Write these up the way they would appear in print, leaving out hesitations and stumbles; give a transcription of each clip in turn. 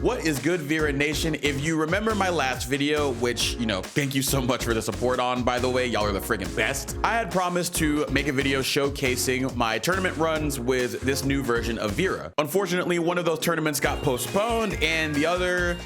What is good, Vira Nation? If you remember my last video, which, you know, thank you so much for the support on, by the way, y'all are the freaking best. I had promised to make a video showcasing my tournament runs with this new version of Vira. Unfortunately, one of those tournaments got postponed and the other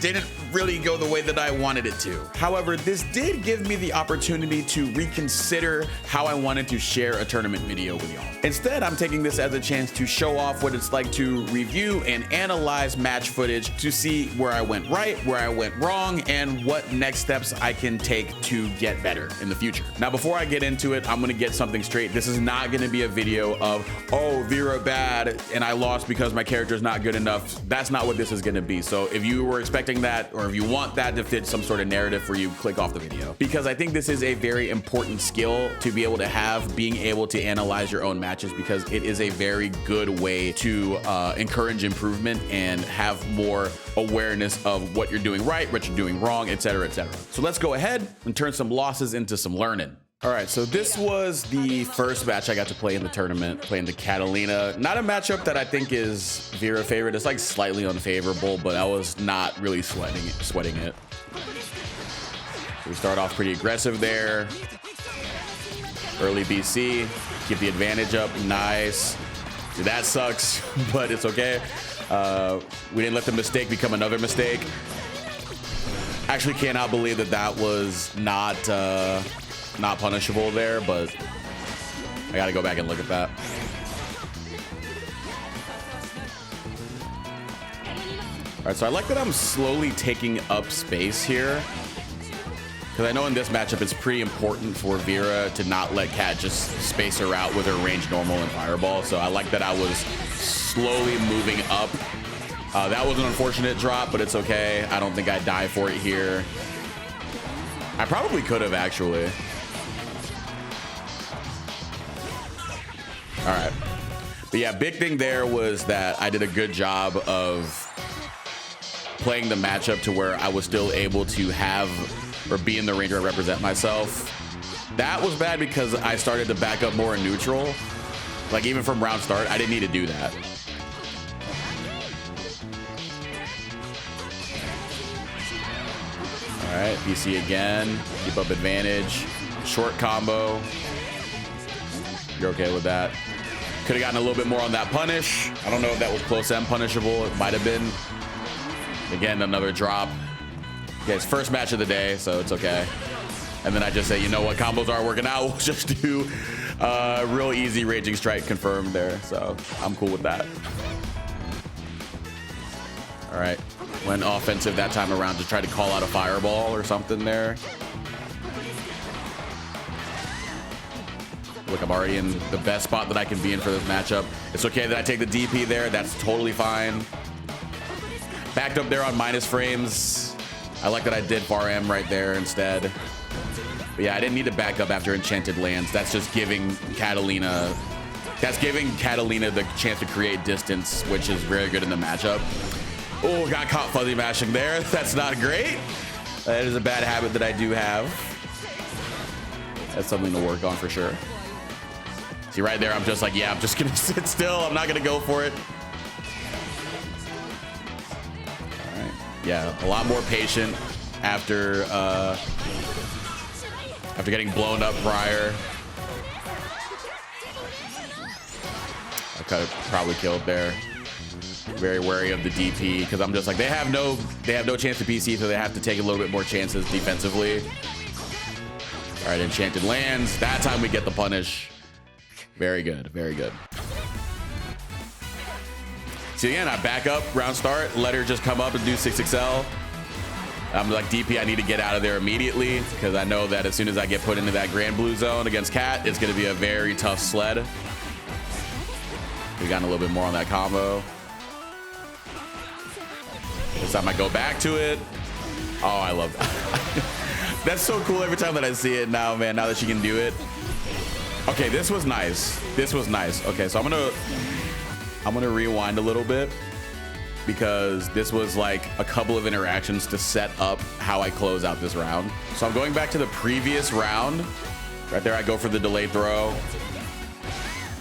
didn't really go the way that I wanted it to. However, this did give me the opportunity to reconsider how I wanted to share a tournament video with y'all. Instead, I'm taking this as a chance to show off what it's like to review and analyze match footage to see where I went right, where I went wrong, and what next steps I can take to get better in the future. Now, before I get into it, I'm gonna get something straight. This is not gonna be a video of, oh, Vira bad, and I lost because my character is not good enough. That's not what this is gonna be. So if you were expecting that, or if you want that to fit some sort of narrative for you, click off the video. Because I think this is a very important skill to be able to have, being able to analyze your own matches, because it is a very good way to encourage improvement and have more awareness of what you're doing right, what you're doing wrong, etc., etc. So let's go ahead and turn some losses into some learning. All right, so this was the first match I got to play in the tournament, playing the Katalina. Not a matchup that I think is Vira favorite. It's like slightly unfavorable, but I was not really sweating it. So we start off pretty aggressive there. Early BC, keep the advantage up, nice. Dude, that sucks, but it's okay. We didn't let the mistake become another mistake. Actually cannot believe that that was not punishable there, but I gotta go back and look at that. All right, so I like that I'm slowly taking up space here, because I know in this matchup it's pretty important for Vira to not let Kat just space her out with her range normal and fireball. So I like that I was slowly moving up. That was an unfortunate drop, but it's okay. I don't think I die for it here. I probably could have, actually. All right, but yeah, big thing there was that I did a good job of playing the matchup to where I was still able to have or be in the range where I represent myself. That was bad because I started to back up more in neutral. Like even from round start, I didn't need to do that. All right, PC again, keep up advantage, short combo. You're okay with that. Could have gotten a little bit more on that punish. I don't know if that was close and punishable. It might have been. Again, another drop. Okay, it's first match of the day, so it's okay. And then I just say, you know what, combos aren't working out. We'll just do real easy raging strike confirmed there. So I'm cool with that. All right, went offensive that time around to try to call out a fireball or something there. Look, I'm already in the best spot that I can be in for this matchup. It's okay that I take the DP there. That's totally fine. Backed up there on minus frames. I like that I did Var M right there instead. But yeah, I didn't need to back up after Enchanted Lands. That's just giving Katalina, the chance to create distance, which is very good in the matchup. Oh, got caught fuzzy mashing there. That's not great. That is a bad habit that I do have. That's something to work on for sure. See right there, I'm just like, yeah, I'm just gonna sit still. I'm not gonna go for it. All right, yeah, a lot more patient after getting blown up prior. I could have probably killed there. Very wary of the DP because I'm just like, they have no chance to PC, so they have to take a little bit more chances defensively. All right, Enchanted Lands. That time we get the punish. Very good, very good. See, again, I back up, round start, let her just come up and do 6XL. I'm like, DP, I need to get out of there immediately because I know that as soon as I get put into that Granblue zone against Kat, it's going to be a very tough sled. We got a little bit more on that combo. This time I go back to it. Oh, I love that. That's so cool every time that I see it now, man, now that she can do it. Okay, this was nice. This was nice. Okay, so I'm gonna rewind a little bit because this was like a couple of interactions to set up how I close out this round. So I'm going back to the previous round. Right there, I go for the delayed throw.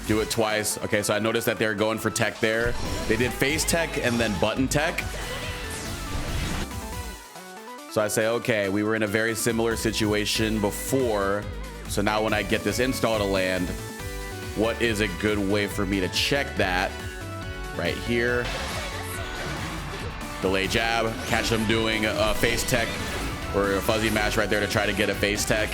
Do it twice. Okay, so I noticed that they're going for tech there. They did face tech and then button tech. So I say, okay, we were in a very similar situation before. So now when I get this install to land, what is a good way for me to check that? Right here. Delay jab, catch them doing a face tech or a fuzzy mash right there to try to get a face tech.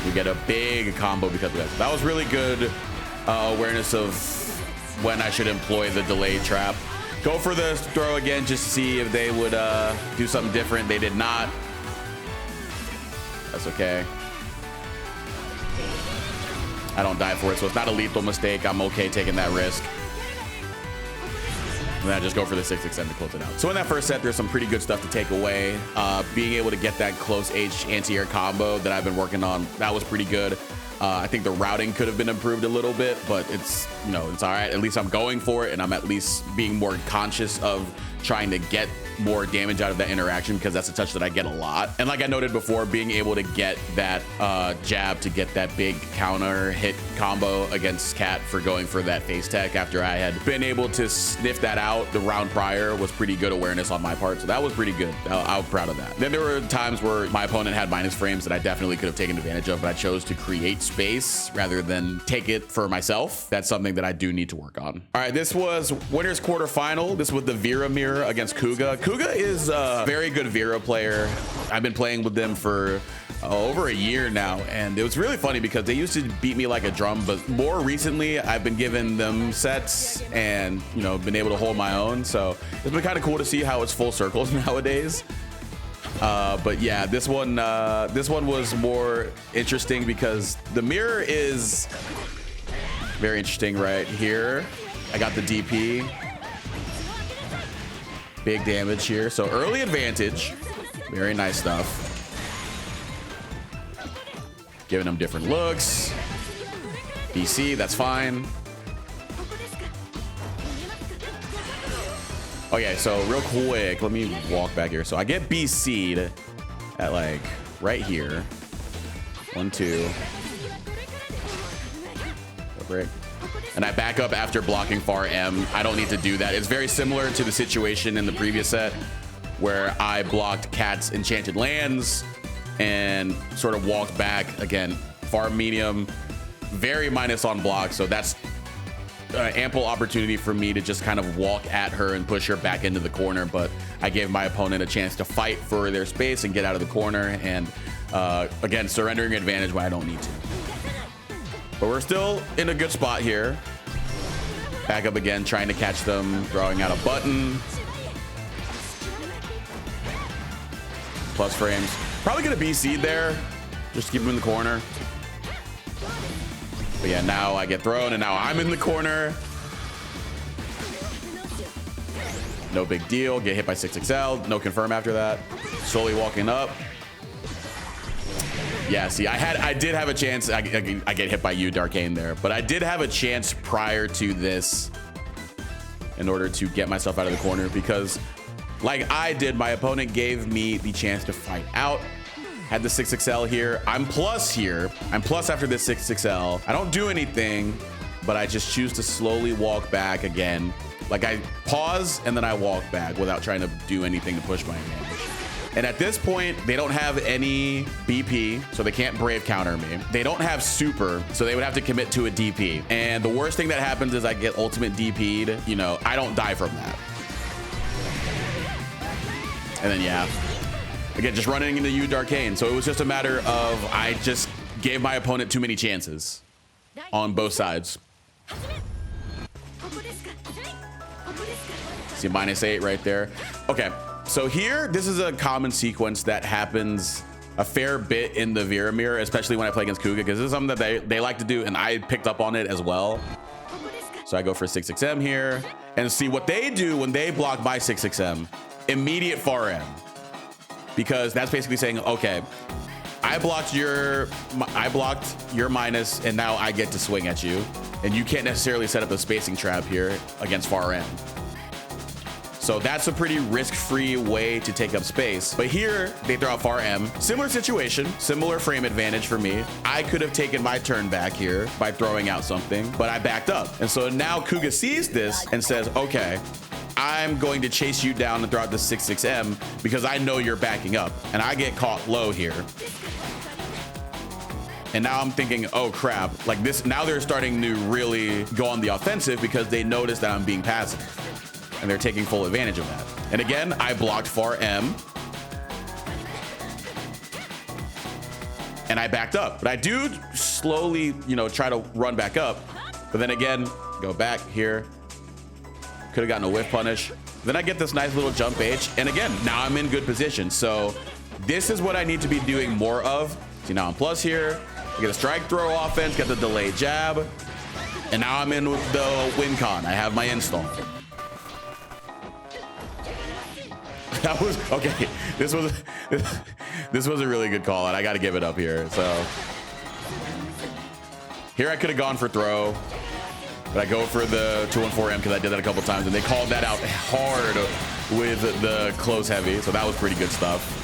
We get a big combo because of that. That was really good awareness of when I should employ the delay trap. Go for the throw again, just to see if they would do something different. They did not. That's okay. I don't die for it, so it's not a lethal mistake. I'm okay taking that risk. And then I just go for the 6xm to close it out. So in that first set, there's some pretty good stuff to take away. Being able to get that close H anti-air combo that I've been working on, that was pretty good. I think the routing could have been improved a little bit, but it's, you know, it's all right. At least I'm going for it, and I'm at least being more conscious of trying to get more damage out of that interaction, because that's a touch that I get a lot. And like I noted before, being able to get that jab to get that big counter hit combo against Cat for going for that face tech after I had been able to sniff that out the round prior was pretty good awareness on my part. So that was pretty good. I was proud of that. Then there were times where my opponent had minus frames that I definitely could have taken advantage of, but I chose to create space rather than take it for myself. That's something that I do need to work on. All right, this was winners quarterfinal. This was the Vira mirror against Kouga. Kouga is a very good Vira player. I've been playing with them for over a year now, and it was really funny because they used to beat me like a drum, but more recently I've been giving them sets and, you know, been able to hold my own. So it's been kind of cool to see how it's full circles nowadays. But yeah, this one was more interesting because the mirror is very interesting right here. I got the DP. Big damage here. So early advantage. Very nice stuff. Giving them different looks. BC, that's fine. Okay, so real quick, let me walk back here. So I get BC'd at like right here. 1, 2. Break. And I back up after blocking far M. I don't need to do that. It's very similar to the situation in the previous set where I blocked Cat's enchanted lands and sort of walked back again. Far medium, very minus on block. So that's ample opportunity for me to just kind of walk at her and push her back into the corner. But I gave my opponent a chance to fight for their space and get out of the corner. And again, surrendering advantage when I don't need to. But we're still in a good spot here. Back up again, trying to catch them, throwing out a button. Plus frames. Probably gonna BC there. Just keep him in the corner. But yeah, now I get thrown and now I'm in the corner. No big deal. Get hit by 6XL. No confirm after that. Slowly walking up. Yeah, see, I did have a chance. I get hit by you, Darkane, there, but I did have a chance prior to this in order to get myself out of the corner because, like I did, my opponent gave me the chance to fight out. Had the 6XL here. I'm plus here. I'm plus after this 6XL. I don't do anything, but I just choose to slowly walk back again. Like I pause and then I walk back without trying to do anything to push my advantage. And at this point, they don't have any BP, so they can't brave counter me. They don't have super, so they would have to commit to a DP. And the worst thing that happens is I get ultimate DP'd. You know, I don't die from that. And then, yeah. Again, just running into you, Darkane. So it was just a matter of I just gave my opponent too many chances on both sides. See, -8 right there. Okay. So here, this is a common sequence that happens a fair bit in the Vira mirror, especially when I play against Kouga, because this is something that they like to do, and I picked up on it as well. So I go for 6XM here, and see what they do when they block my 6XM. Immediate far M. Because that's basically saying, okay, I blocked your minus, and now I get to swing at you. And you can't necessarily set up a spacing trap here against far M. So that's a pretty risk-free way to take up space. But here, they throw out far M. Similar situation, similar frame advantage for me. I could have taken my turn back here by throwing out something, but I backed up. And so now Kouga sees this and says, okay, I'm going to chase you down and throw out the 6-6M because I know you're backing up, and I get caught low here. And now I'm thinking, oh crap, like this, now they're starting to really go on the offensive because they notice that I'm being passive and they're taking full advantage of that. And again, I blocked far M and I backed up, but I do slowly, you know, try to run back up, but then again, go back here. Could have gotten a whiff punish. Then I get this nice little jump H. And again, now I'm in good position. So this is what I need to be doing more of. See, now I'm plus here. I get a strike throw offense, get the delayed jab. And now I'm in with the win con. I have my install. That was, okay. This was a really good call, and I got to give it up here. So here I could have gone for throw, but I go for the 2-1-4M because I did that a couple times, and they called that out hard with the close heavy. So that was pretty good stuff.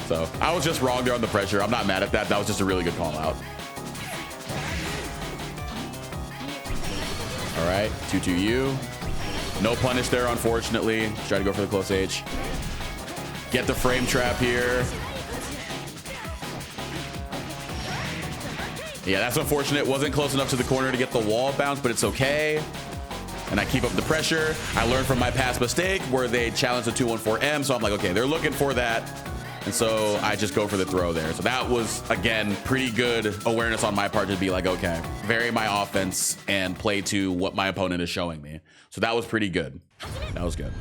So I was just wrong there on the pressure. I'm not mad at that. That was just a really good call out. All right, 2-2U. No punish there, unfortunately. Try to go for the close H. Get the frame trap here. Yeah, that's unfortunate. Wasn't close enough to the corner to get the wall bounce, but it's okay. And I keep up the pressure. I learned from my past mistake where they challenged the 2-1-4M. So I'm like, okay, they're looking for that. And so I just go for the throw there. So that was, again, pretty good awareness on my part to be like, okay, vary my offense and play to what my opponent is showing me. So that was pretty good. That was good.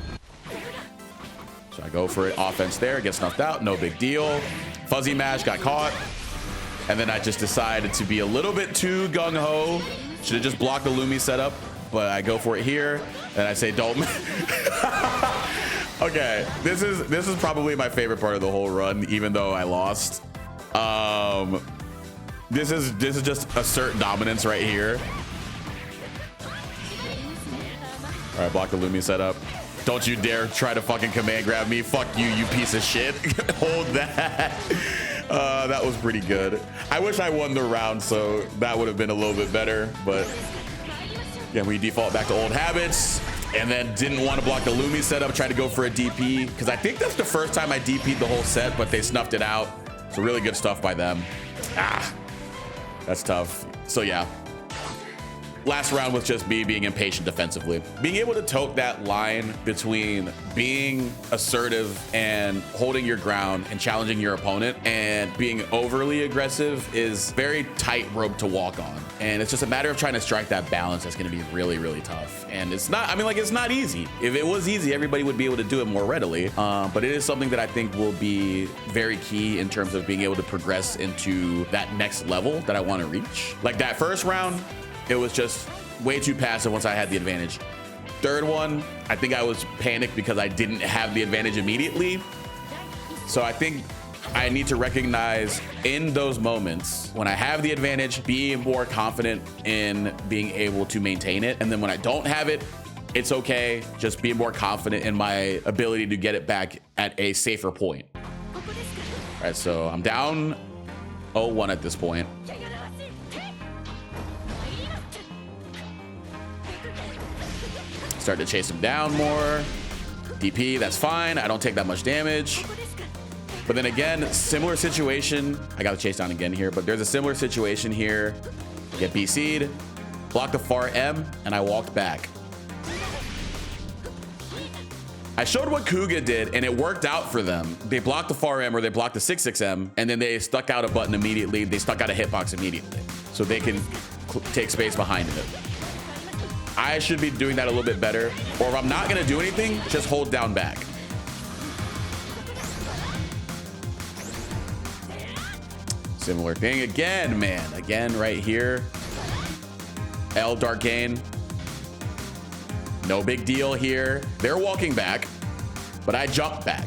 So I go for it, offense there, get snuffed out, no big deal. Fuzzy mash, got caught. And then I just decided to be a little bit too gung-ho. Should have just blocked the Lumi setup, but I go for it here. And I say, don't. Okay, this is probably my favorite part of the whole run, even though I lost. This is just assert dominance right here. All right, block the Lumi setup. Don't you dare try to fucking command grab me. Fuck you, you piece of shit. Hold that. That was pretty good. I wish I won the round, so that would have been a little bit better. But yeah, we default back to old habits. And then didn't want to block the Lumi setup, tried to go for a DP, because I think that's the first time I DP'd the whole set, but they snuffed it out. So really good stuff by them. Ah, that's tough. So yeah, last round was just me being impatient defensively. Being able to tote that line between being assertive and holding your ground and challenging your opponent and being overly aggressive is very tight rope to walk on. And it's just a matter of trying to strike that balance that's going to be really, really tough. And it's not, I mean, like, it's not easy. If it was easy, everybody would be able to do it more readily. But it is something that I think will be very key in terms of being able to progress into that next level that I want to reach. Like that first round, it was just way too passive once I had the advantage. Third one, I think I was panicked because I didn't have the advantage immediately. So I think I need to recognize in those moments when I have the advantage, be more confident in being able to maintain it. And then when I don't have it, it's okay. Just be more confident in my ability to get it back at a safer point. All right, so I'm down 0-1 at this point. Start to chase him down more. DP, that's fine. I don't take that much damage. But then again, similar situation. I got to chase down again here, but there's a similar situation here. Get BC'd, block the far M, and I walked back. I showed what Kouga did, and it worked out for them. They blocked the far M, or they blocked the 6-6M, and then they stuck out a button immediately. They stuck out a hitbox immediately, so they can take space behind it. I should be doing that a little bit better. Or if I'm not going to do anything, just hold down back. Similar thing again, man. Again, right here. L Dark Gain. No big deal here. They're walking back, but I jump back.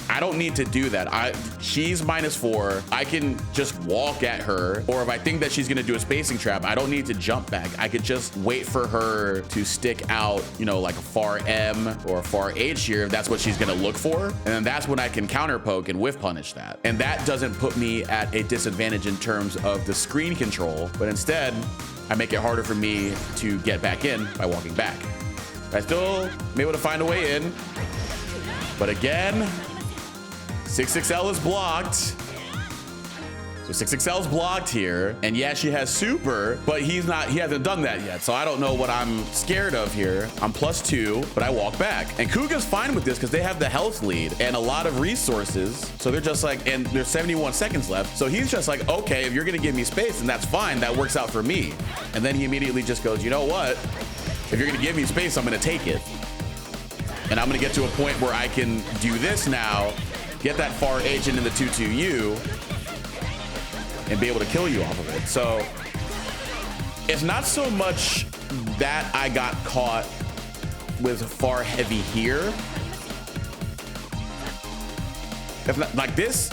I don't need to do that. She's -4. I can just walk at her. Or if I think that she's going to do a spacing trap, I don't need to jump back. I could just wait for her to stick out, you know, like a far M or a far H here, if that's what she's going to look for. And then that's when I can counter poke and whiff punish that. And that doesn't put me at a disadvantage in terms of the screen control, but instead I make it harder for me to get back in by walking back. I still am able to find a way in. But again, 6XL is blocked. So 6XL is blocked here. And yeah, she has super, but he hasn't done that yet. So I don't know what I'm scared of here. I'm +2, but I walk back. And Kouga's fine with this because they have the health lead and a lot of resources. So they're just like, and there's 71 seconds left. So he's just like, okay, if you're gonna give me space, then that's fine. That works out for me. And then he immediately just goes, you know what? If you're gonna give me space, I'm gonna take it. And I'm gonna get to a point where I can do this now, get that far H into the 2-2U, and be able to kill you off of it. So it's not so much that I got caught with far heavy here. If not, like this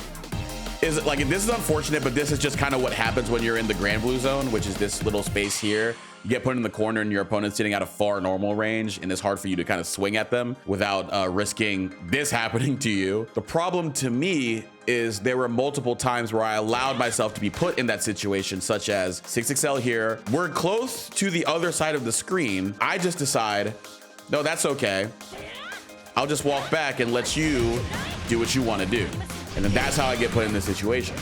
is unfortunate, but this is just kind of what happens when you're in the Granblue zone, which is this little space here. You get put in the corner and your opponent's sitting at a far normal range, and it's hard for you to kind of swing at them without risking this happening to you. The problem to me is there were multiple times where I allowed myself to be put in that situation, such as 6XL here. We're close to the other side of the screen. I just decide, no, that's okay. I'll just walk back and let you do what you want to do. And then that's how I get put in this situation.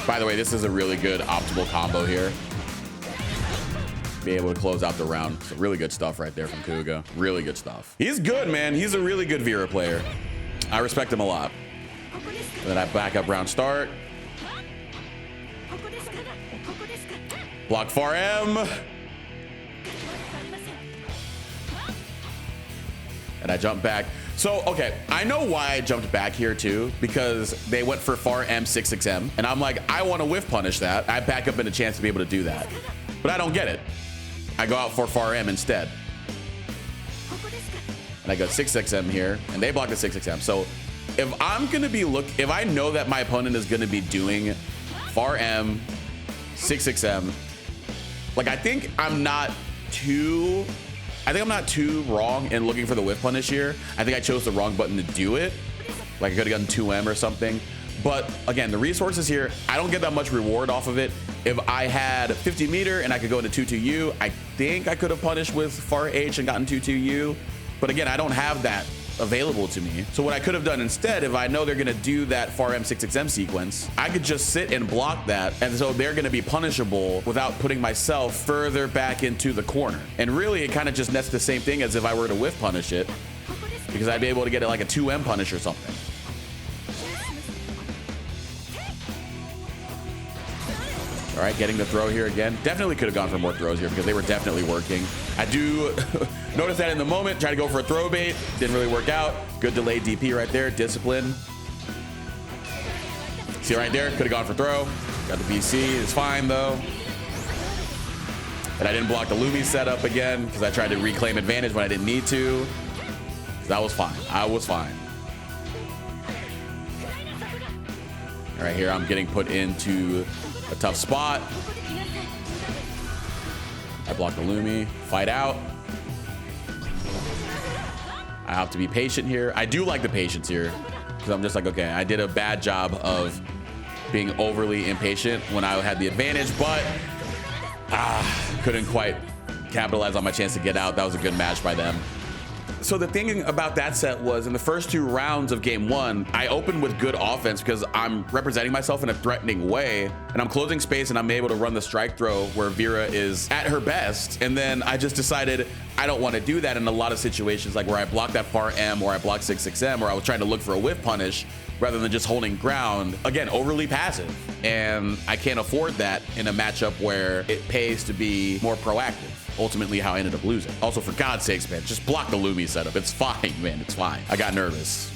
By the way, this is a really good optimal combo here. Be able to close out the round. So really good stuff right there from Kouga. Really good stuff. He's good, man. He's a really good Vira player. I respect him a lot. And then I back up round start. Block far M. And I jump back. So, okay, I know why I jumped back here too, because they went for far M 6XM. And I'm like, I want to whiff punish that. I back up in a chance to be able to do that. But I don't get it. I go out for far M instead. And I go 6XM here, and they block the 6XM. So if I'm going to be if I know that my opponent is going to be doing far M, 6XM, like I think I'm not too wrong in looking for the whiff punish here. I think I chose the wrong button to do it. Like I could have gotten 2M or something. But again, the resources here, I don't get that much reward off of it. If I had 50 meter and I could go into 2-2U, I think I could have punished with far H and gotten 2-2U. But again, I don't have that available to me. So what I could have done instead, if I know they're gonna do that far M 6XM sequence, I could just sit and block that. And so they're gonna be punishable without putting myself further back into the corner. And really it kind of just nets the same thing as if I were to whiff punish it, because I'd be able to get it like a 2M punish or something. All right, getting the throw here again. Definitely could have gone for more throws here because they were definitely working. I do notice that in the moment, try to go for a throw bait. Didn't really work out. Good delayed DP right there, discipline. See right there, could have gone for throw. Got the BC, it's fine though. And I didn't block the Lumi setup again because I tried to reclaim advantage when I didn't need to. That was fine, I was fine. All right, here I'm getting put into a tough spot. I block the Lumi, fight out. I have to be patient here. I do like the patience here because I'm just like, okay, I did a bad job of being overly impatient when I had the advantage, but couldn't quite capitalize on my chance to get out. That was a good match by them. So the thing about that set was in the first 2 rounds of game 1, I opened with good offense because I'm representing myself in a threatening way and I'm closing space and I'm able to run the strike throw where Vira is at her best. And then I just decided I don't want to do that in a lot of situations, like where I blocked that far M or I blocked 6XM, or I was trying to look for a whiff punish rather than just holding ground. Again, overly passive. And I can't afford that in a matchup where it pays to be more proactive. Ultimately how I ended up losing. Also, for God's sakes, man, just block the Lumi setup. It's fine, man, it's fine. I got nervous,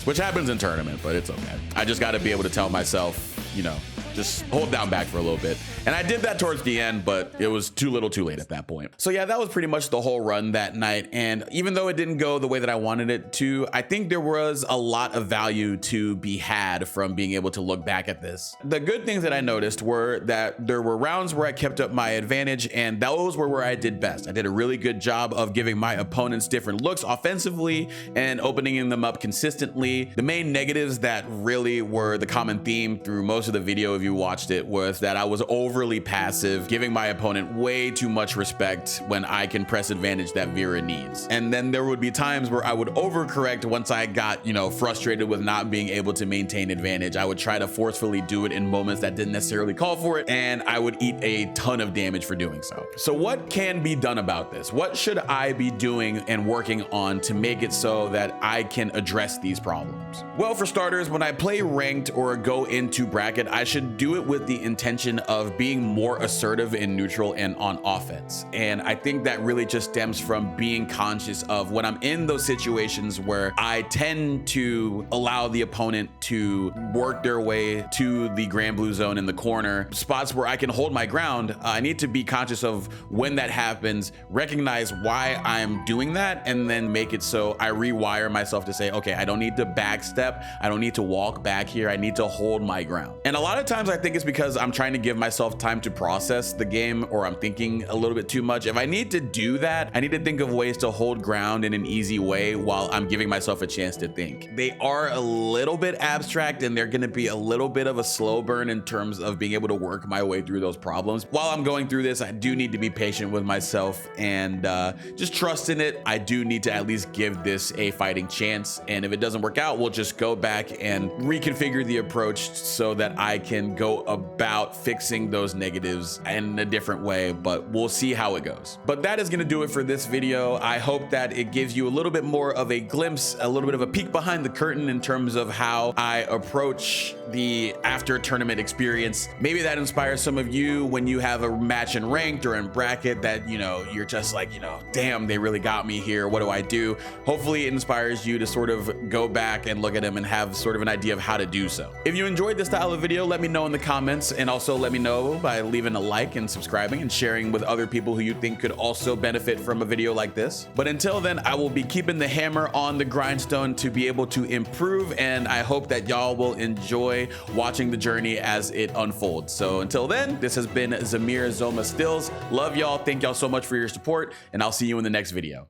which happens in tournament, but it's okay. I just got to be able to tell myself, you know, just hold down back for a little bit. And I did that towards the end, but it was too little too late at that point. So yeah, that was pretty much the whole run that night. And even though it didn't go the way that I wanted it to, I think there was a lot of value to be had from being able to look back at this. The good things that I noticed were that there were rounds where I kept up my advantage, and those were where I did best. I did a really good job of giving my opponents different looks offensively and opening them up consistently. The main negatives that really were the common theme through most of the video, if you you watched it, was that I was overly passive, giving my opponent way too much respect when I can press advantage that Vira needs. And then there would be times where I would overcorrect once I got, frustrated with not being able to maintain advantage. I would try to forcefully do it in moments that didn't necessarily call for it, and I would eat a ton of damage for doing so. So what can be done about this? What should I be doing and working on to make it so that I can address these problems? Well, for starters, when I play ranked or go into bracket, I should do it with the intention of being more assertive in neutral and on offense. And I think that really just stems from being conscious of when I'm in those situations where I tend to allow the opponent to work their way to the Granblue zone in the corner, spots where I can hold my ground. I need to be conscious of when that happens, recognize why I'm doing that, and then make it so I rewire myself to say, okay, I don't need to backstep. I don't need to walk back here. I need to hold my ground. And a lot of times I think it's because I'm trying to give myself time to process the game, or I'm thinking a little bit too much. If I need to do that, I need to think of ways to hold ground in an easy way while I'm giving myself a chance to think. They are a little bit abstract, and they're going to be a little bit of a slow burn in terms of being able to work my way through those problems. While I'm going through this, I do need to be patient with myself and just trust in it. I do need to at least give this a fighting chance. And if it doesn't work out, we'll just go back and reconfigure the approach so that I can go about fixing those negatives in a different way, but we'll see how it goes. But that is going to do it for this video. I hope that it gives you a little bit more of a glimpse, a little bit of a peek behind the curtain in terms of how I approach the after tournament experience. Maybe that inspires some of you when you have a match in ranked or in bracket that, you're just like, damn, they really got me here. What do I do? Hopefully it inspires you to sort of go back and look at them and have sort of an idea of how to do so. If you enjoyed this style of video, let me know in the comments, and also let me know by leaving a like and subscribing and sharing with other people who you think could also benefit from a video like this. But until then, I will be keeping the hammer on the grindstone to be able to improve, and I hope that y'all will enjoy watching the journey as it unfolds. So until then, this has been Zamir Zoma Stills. Love y'all. Thank y'all so much for your support, and I'll see you in the next video.